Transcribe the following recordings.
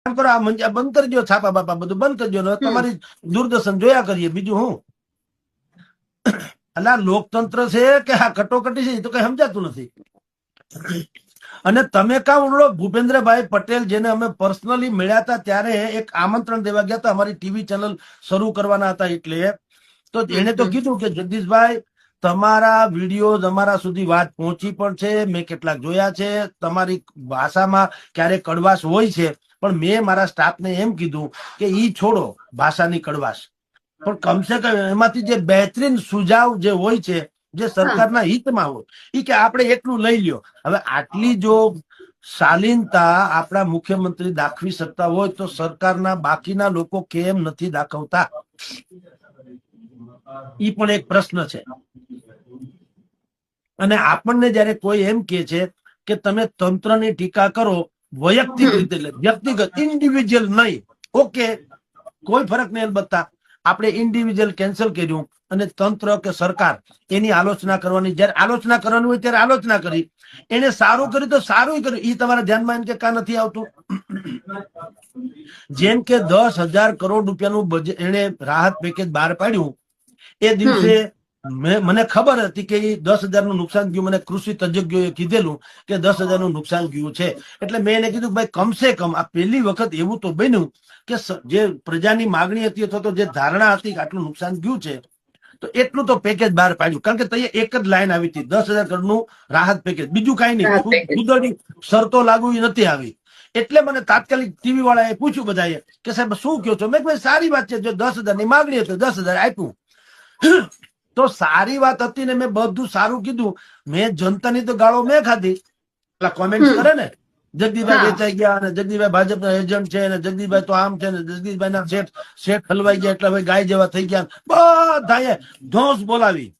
કરો, આ બંધ કરી દો, છાપા બાપા બધું બંધ કરી દો, તમારી દૂરદર્શન જોયા કરીએ, બીજું હું. એટલે લોકતંત્ર છે કે આ કટોકટી છે એ તો કઈ સમજાતું નથી. અને તમે કા ઉડો ભૂપેન્દ્રભાઈ પટેલ, જેને અમે પર્સનલી મળ્યા હતા ત્યારે એક આમંત્રણ દેવા ગયા હતા, અમારી ટીવી ચેનલ શરૂ કરવાના હતા, એટલે તો એને તો કીધું કે જગદીશભાઈ તમારા વિડીયો અમારા સુધી વાત પહોંચી પણ છે, મેં કેટલાક જોયા છે, તમારી ભાષામાં ક્યારેક કડવાશ હોય છે, પણ મેં મારા સ્ટાફને એમ કીધું કે ઈ છોડો ભાષાની કડવાશ, પણ કમસે કમ એમાંથી જે બહેતરીન સુઝાવ જે હોય છે, જે સરકારના હિતમાં હોય, એ કે આપણે એટલું લઈ લ્યો. હવે આટલી જો શાલીનતા આપણા મુખ્યમંત્રી દાખવી શકતા હોય તો સરકારના બાકીના લોકો કેમ નથી દાખવતા? ઈ પણ એક પ્રશ્ન છે. અને આપણને જયારે કોઈ એમ કે છે કે તમે તંત્રની ટીકા કરો વૈયક્તિક રીતે, વ્યક્તિગત, ઇન્ડિવિજ્યુઅલ નહીં, ઓકે, કોઈ ફરક નહીં. અલબત્તા આપણે ઇન્ડિવિજ્યુઅલ કેન્સલ કર્યું અને તંત્ર કે સરકાર એની આલોચના કરવાની, જયારે આલોચના કરવાની હોય ત્યારે આલોચના કરી, એને સારું કર્યું તો સારું કર્યું, એ તમારા ધ્યાનમાં એમ કે કા નથી આવતું? જેમ કે 10,000 કરોડ રૂપિયાનું બજેટ એને રાહત પેકેજ બહાર પાડ્યું, એ દિવસે મને ખબર હતી કે 10,000 નું નુકસાન ગયું. મને કૃષિ તજજ્ઞોએ કીધેલું કે 10,000 નું નુકસાન ગયું છે. એટલે મેં એને કીધું ભાઈ કમસે કમ આ પહેલી વખત એવું તો બન્યું કે જે પ્રજાની માગણી હતી અથવા તો જે ધારણા હતી કે આટલું નુકસાન ગયું છે તો એટલું તો પેકેજ બહાર પાડ્યું. કારણ કે તૈયાર એક જ લાઈન આવી હતી, 10,000 કરોડ નું રાહત પેકેજ, બીજું કઈ નહીં, કુદરતી શરતો લાગુ નથી આવી. એટલે મને તાત્કાલિક ટીવી વાળાએ પૂછ્યું બધાએ કે સાહેબ શું કહો છો? મેં ભાઈ સારી વાત છે, જો 10,000 ની માગણી હતી 10,000 આપ્યું તો સારી વાત હતી ને મેં બધું સારું કીધું. મેં જનતાની તો ગાળો મેં ખાધી. કોમેન્ટ કરે ને જગદીશભાઈ વેચાઈ ગયા અને જગદીશભાઈ ભાજપના એજન્ટ છે ને જગદીશભાઈ તો આમ છે ને જગદીશભાઈ ના શેઠ હલવાઈ ગયા એટલે હવે ગાય જેવા થઈ ગયા, બધાએ ધોંસ બોલાવી.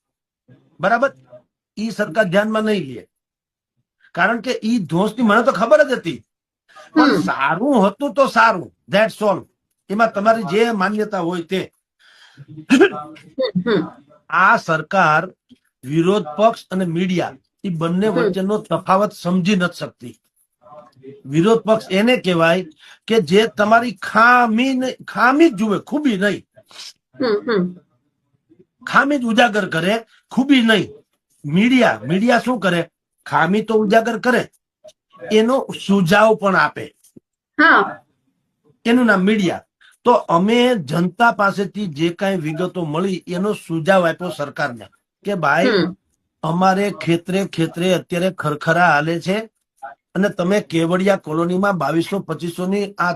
બરાબર, ઈ સરકાર ધ્યાનમાં નહીં લે, કારણ કે ઈ ધોંસની મને તો ખબર જ હતી, પણ સારું હતું તો સારું, ધેટ્સ ઓલ. એમાં તમારી જે માન્યતા હોય તે. આ સરકાર વિરોધ પક્ષ અને મીડિયા એ બંને વચ્ચેનો તફાવત સમજી નથી શકતી. વિરોધ પક્ષ એને કહેવાય કે જે તમારી ખામી જ જુએ, ખૂબી નહીં. ખામી જ ઉજાગર કરે, ખૂબી નહીં. મીડિયા શું કરે? ખામી તો ઉજાગર કરે, એનો સુઝાવ પણ આપે, એનું નામ મીડિયા. તો અમે જનતા પાસેથી જે કઈ વિગતો મળી એનો સુઝાવ આપ્યો સરકારને કે ભાઈ અમારે ખેતરે અત્યારે ખરખરા હાલે છે અને તમે કેવડિયા કોલોનીમાં 2200-2500 ની આ